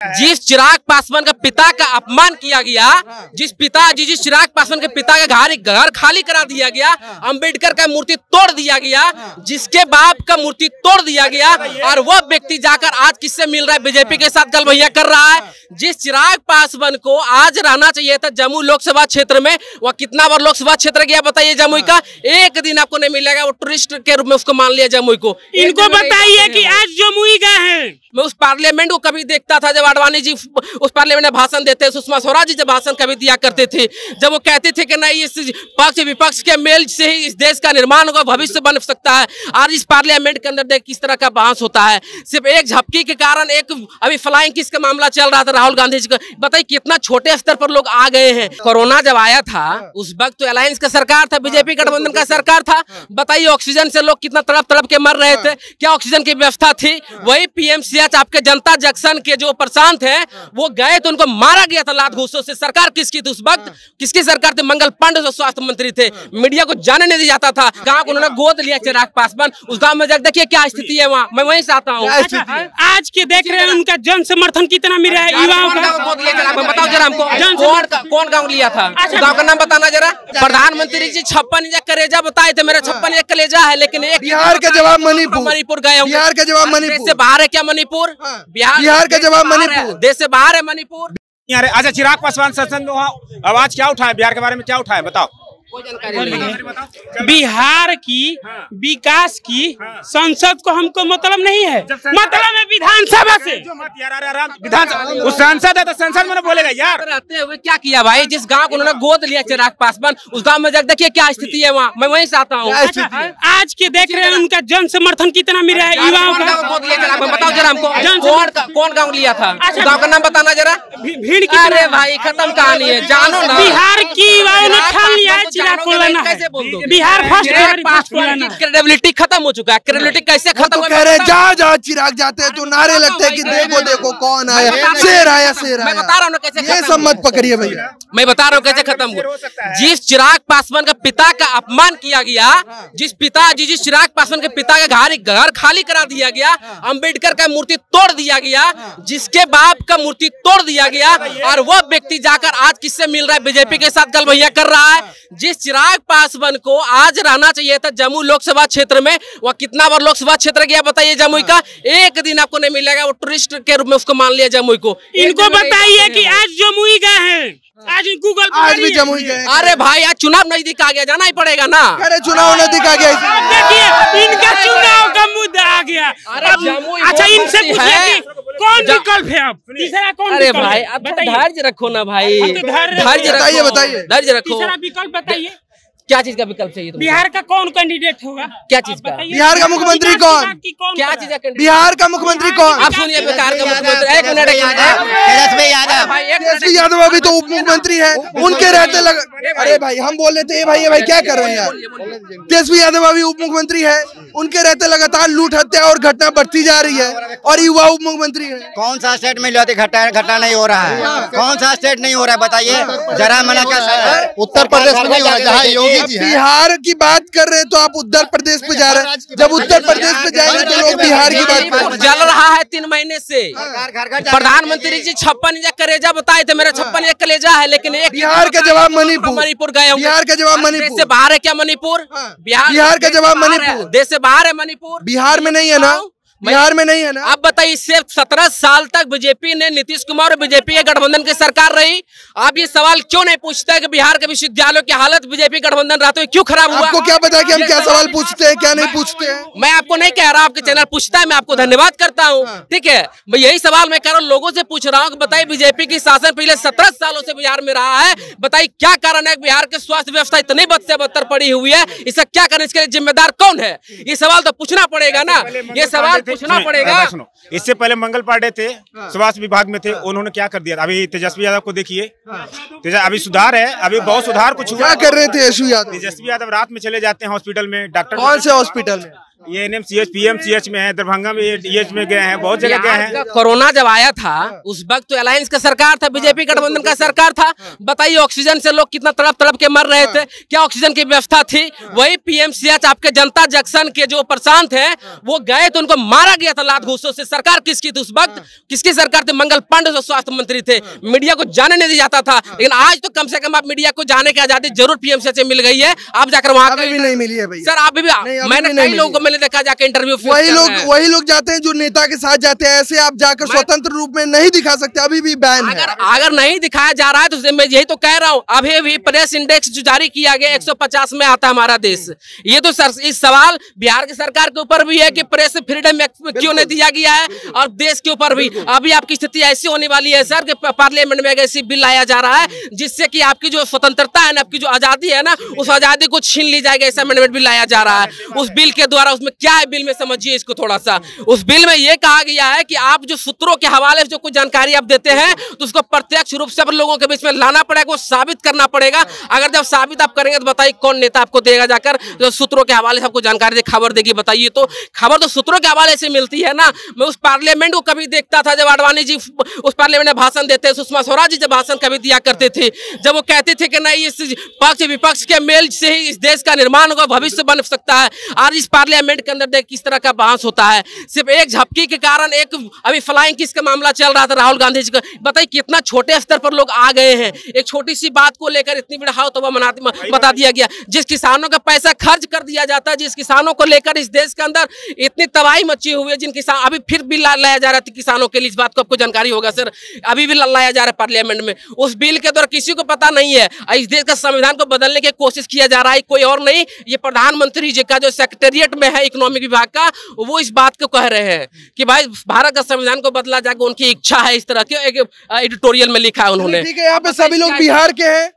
जिस चिराग पासवान का पिता का अपमान किया गया, जिस चिराग पासवान के पिता का घर खाली करा दिया गया, अंबेडकर का मूर्ति तोड़ दिया गया, जिसके बाप का मूर्ति तोड़ दिया गया, और वह व्यक्ति जाकर आज किससे मिल रहा है? बीजेपी के साथ गलभैया कर रहा है। जिस चिराग पासवान को आज रहना चाहिए था जमुई लोकसभा क्षेत्र में, वह कितना बार लोकसभा क्षेत्र गया बताइए? जमुई का एक दिन आपको नहीं मिलेगा, वो टूरिस्ट के रूप में उसको मान लिया जमुई को। इनको बताइए कि आज जमुई गए हैं। मैं उस पार्लियामेंट को कभी देखता था जब आडवाणी जी उस पार्लियामेंट में भाषण देते, सुषमा स्वराज जी जब भाषण कभी दिया करते थे, जब वो कहते थे कि नहीं, इस पक्ष विपक्ष के मेल से ही इस देश का निर्माण होगा, भविष्य बन सकता है। आज इस पार्लियामेंट के अंदर देख किस तरह का बहस होता है, सिर्फ एक झपकी के कारण। एक अभी फ्लाइंग किस का मामला चल रहा था राहुल गांधी जी का, बताइए कितना छोटे स्तर पर लोग आ गए हैं। कोरोना जब आया था उस वक्त तो अलायंस का सरकार था, बीजेपी गठबंधन का सरकार था। बताइए ऑक्सीजन से लोग कितना तड़प तड़प के मर रहे थे, क्या ऑक्सीजन की व्यवस्था थी? वही पीएमसीएच आपके जनता जंक्शन के जो प्रशांत है वो गए तो उनको मारा गया था लात घूसों से। सरकार किसकी थी उस वक्त? किसकी सरकार थी? मंगल पांडे जो स्वास्थ्य मंत्री थे। मीडिया को जाने नहीं दिया जाता था। गांव को उन्होंने गोद लिया चिराग पासवान, उस गांव में जाकर देखिए क्या स्थिति है वहाँ। मैं वहीं से आता हूँ। आज के देख रहे हैं उनका जन समर्थन कितना मिला है युवाओं का। बताओ जरा हमको कौन गाँव लिया था? गाँव का नाम बताना जरा। प्रधानमंत्री जी 56 इंच कलेजा बताए थे, मेरा 56 इंच कलेजा है, लेकिन एक बिहार का जवाब मणिपुर गए। बिहार का जवाब मणिपुर से बाहर है क्या मणिपुर? बिहार का जवाब मणिपुर, देश से बाहर है मणिपुर। अच्छा, चिराग पासवान संसद में आवाज क्या उठाए? बिहार के बारे में क्या उठाए बताओ? बिहार की विकास की संसद को हमको मतलब नहीं है, मतलब है विधानसभा से। उस सांसद है तो संसद में बोलेगा यार। रहते हुए क्या किया भाई? जिस गांव को उन्होंने गोद लिया चिराग पासवान, उस गांव में जाकर देखिए क्या स्थिति है वहाँ। मैं वहीं से आता हूँ। आज के देख रहे हैं उनका जन समर्थन कितना मिला है युवाओं का। बताओ जरा हमको कौन गाँव लिया था? गाँव का नाम बताना जरा। भीड़ की। अरे भाई खत्म कहानी है, जानो ना। बिहार की युवाओं ने ठान लिया है कैसे बोल दो? बिहार फर्स्ट क्रेडिबिलिटी खत्म हो चुका है। क्रेडिबिलिटी कैसे खत्म? कह रहे जहाँ चिराग जाते हैं तो नारे लगते हैं कि देखो देखो कौन आया, शेर आया शेर आया। मैं बता रहा हूँ कैसे। ये सब मत पकड़िए भैया, मैं बता रहा हूँ कैसे खत्म हुआ। जिस चिराग पासवान का पिता का अपमान किया गया, जिस चिराग पासवान के पिता का घर खाली करा दिया गया, अंबेडकर का मूर्ति तोड़ दिया गया, जिसके बाप का मूर्ति तोड़ दिया गया, और वह व्यक्ति जाकर आज किससे मिल रहा है? बीजेपी के साथ गलभैया कर रहा है। जिस चिराग पासवान को आज रहना चाहिए था जमुई लोकसभा क्षेत्र में, वह कितना बार लोकसभा क्षेत्र गया बताइए? जमुई का एक दिन आपको नहीं मिलेगा, वो टूरिस्ट के रूप में उसको मान लिया जमुई को। इनको बताइए कि आज जमुई गए हैं, आज गूगल आज भी जमुई गए। अरे भाई आज चुनाव नजदीक आ गया, जाना ही पड़ेगा ना। अरे चुनाव नजदीक आ गया, देखिए इनका चुनाव का मुद्दा आ गया। अच्छा इनसे पूछिए कौन विकल्प है अब? तीसरा कौन? अरे भाई अब धैर्य रखो ना भाई, बताइए धैर्य रखो। तीसरा विकल्प बताइए, क्या चीज का विकल्प चाहिए? बिहार का कौन कैंडिडेट होगा? क्या चीज का? बिहार का मुख्यमंत्री कौन? क्या चीज का? बिहार का मुख्यमंत्री कौन? आप सुनिए, बिहार का मुख्यमंत्री एक मिनट तेजस्वी यादव अभी तो उप मुख्यमंत्री है, उनके रहते अरे भाई हम बोल रहे थे भाई क्या कर रहे हैं यार? तेजस्वी यादव अभी उप मुख्यमंत्री है, उनके रहते लगातार लूट हत्या और घटना बढ़ती जा रही है, और युवा उप मुख्यमंत्री है। कौन सा स्टेट में घटना नहीं हो रहा है? कौन सा स्टेट नहीं हो रहा है बताइए जरा। मना का उत्तर प्रदेश में नहीं हो रहा है। बिहार की बात कर रहे हैं तो आप उत्तर प्रदेश पे जा रहे हैं। जब उत्तर प्रदेश पे जाएंगे तो लोग बिहार की बात करेंगे। जल रहा है 3 महीने से। प्रधानमंत्री जी 56 इंच कलेजा बताए थे, मेरा 56 इंच कलेजा है, लेकिन एक बिहार का जवाब मणिपुर गए। बिहार का जवाब मणिपुर। देश से बाहर है क्या मणिपुर? बिहार का जवाब मणिपुर। देश से बाहर है मणिपुर? बिहार में नहीं है ना, बिहार में नहीं है ना। आप बताइए, सिर्फ 17 साल तक बीजेपी ने, नीतीश कुमार और बीजेपी के गठबंधन की सरकार रही। आप ये सवाल क्यों नहीं पूछते हैं कि बिहार के विश्वविद्यालयों की हालत बीजेपी गठबंधन रहते हुए क्यों खराब हुआ? आपको क्या पता कि हम क्या सवाल पूछते हैं क्या नहीं पूछते हैं? मैं आपको नहीं कह रहा, आपके चैनल पूछता है, मैं आपको धन्यवाद करता हूँ, ठीक है। मैं यही सवाल मैं कह रहा हूँ, लोगों से पूछ रहा हूँ कि बताइए बीजेपी की शासन पिछले 17 सालों से बिहार में रहा है, बताइए क्या कारण है बिहार की स्वास्थ्य व्यवस्था इतनी बद से बदतर पड़ी हुई है? इसका क्या कारण, इसके लिए जिम्मेदार कौन है? ये सवाल तो पूछना पड़ेगा ना, ये सवाल पूछना पड़ेगा। इससे पहले मंगल पांडे थे, स्वास्थ्य विभाग में थे, उन्होंने क्या कर दिया? अभी तेजस्वी यादव को देखिए, अभी सुधार है, अभी बहुत सुधार कुछ हुआ। क्या कर रहे थे तेजस्वी यादव? तेजस्वी यादव रात में चले जाते हैं हॉस्पिटल में, डॉक्टर। कौन से हॉस्पिटल में? ये एनएमसीएच पीएमसीएच में है, दरभंगा में एच में गए हैं, बहुत जगह गए हैं। कोरोना जब आया था उस वक्त तो अलायंस का सरकार था, बीजेपी गठबंधन का सरकार था। बताइए ऑक्सीजन से लोग कितना तड़प तड़प के मर रहे थे, क्या ऑक्सीजन की व्यवस्था थी? वही पीएमसीएच आपके जनता जंक्शन के जो प्रशांत है वो गए तो उनको मारा गया था लात घूसों से। सरकार किसकी थी उस वक्त? किसकी सरकार थी? मंगल पांडे जो स्वास्थ्य मंत्री थे। मीडिया को जाने नहीं दिया जाता था, लेकिन आज तो कम से कम आप मीडिया को जाने की आजादी जरूर पीएमसीएच से मिल गई है। आप जाकर वहां भी नहीं मिली है भैया सर, आप भी मैंने कई लोगों को मैंने देखा जाके इंटरव्यू। वही लोग जाते हैं जो नेता के साथ जाते हैं, ऐसे आप जाकर स्वतंत्र रूप में नहीं दिखा सकते, अभी भी बैन है। अगर नहीं दिखाया जा रहा है तो मैं यही तो कह रहा हूँ। अभी भी प्रेस इंडेक्स जो जारी किया गया 150 में आता है हमारा देश। ये तो सर इस सवाल बिहार की सरकार के ऊपर भी है कि प्रेस फ्रीडम क्यों नहीं दिया गया है, और देश के ऊपर भी। अभी आपकी स्थिति ऐसी होने वाली है सर कि पार्लियामेंट में ऐसी बिल लाया जा रहा है जिससे कि आपकी जो स्वतंत्रता है ना, आपकी जो आजादी है ना, उस आजादी को छीन ली जाएगा। ऐसा अमेंडमेंट बिल लाया जा रहा है उस बिल के द्वारा। उसमें क्या है बिल में, समझिए इसको थोड़ा सा। उस बिल में यह कहा गया है कि आप जो सूत्रों के हवाले से जो कुछ जानकारी आप देते हैं तो उसको प्रत्यक्ष रूप से लोगों के बीच में लाना पड़ेगा, वो साबित करना पड़ेगा। अगर जब साबित आप करेंगे तो बताइए कौन नेता आपको देगा जाकर जो सूत्रों के हवाले से आपको जानकारी दे, खबर देगी? बताइए तो खबर तो सूत्रों के हवाले से मिलती है ना। मैं उस पार्लियामेंट को कभी देखता था जब आडवाणी जी उस पार्लियामेंट में भाषण देते, सुषमा स्वराज जी जब भाषण कभी दिया करते थे, जब वो कहते थे कि नहीं इस पक्ष विपक्ष के मेल से ही इस देश का निर्माण होगा, भविष्य बन सकता है। आज इस पार्लियामेंट के अंदर देख किस तरह का बहस होता है, सिर्फ एक झपकी के कारण। एक अभी फ्लाइंग किस का मामला चल रहा था राहुल गांधी जी का, बताइए कितना छोटे स्तर पर लोग आ गए हैं। एक छोटी सी बात को लेकर इतनी बड़ी हाव तौबा बता दिया गया। जिस किसानों का पैसा खर्च कर दिया जाता है, जिस किसानों को लेकर इस देश के अंदर इतनी तबाही मची हुई है, जिन किसान अभी फिर बिल लाया जा रहा था किसानों के लिए। इस बात को आपको जानकारी होगा सर, अभी भी लाया जा रहा है पार्लियामेंट में। उस बिल के द्वारा किसी को पता नहीं है इस देश का संविधान को बदलने की कोशिश किया जा रहा है। कोई और नहीं, ये प्रधानमंत्री जी का जो सेक्रेटेरिएट में है इकोनॉमिक विभाग का, वो इस बात को कह रहे हैं कि भाई भारत का संविधान को बदला जाएगा, उनकी इच्छा है। इस तरह के एक एडिटोरियल में लिखा है उन्होंने। ठीक है, यहाँ पे सभी लोग बिहार के हैं,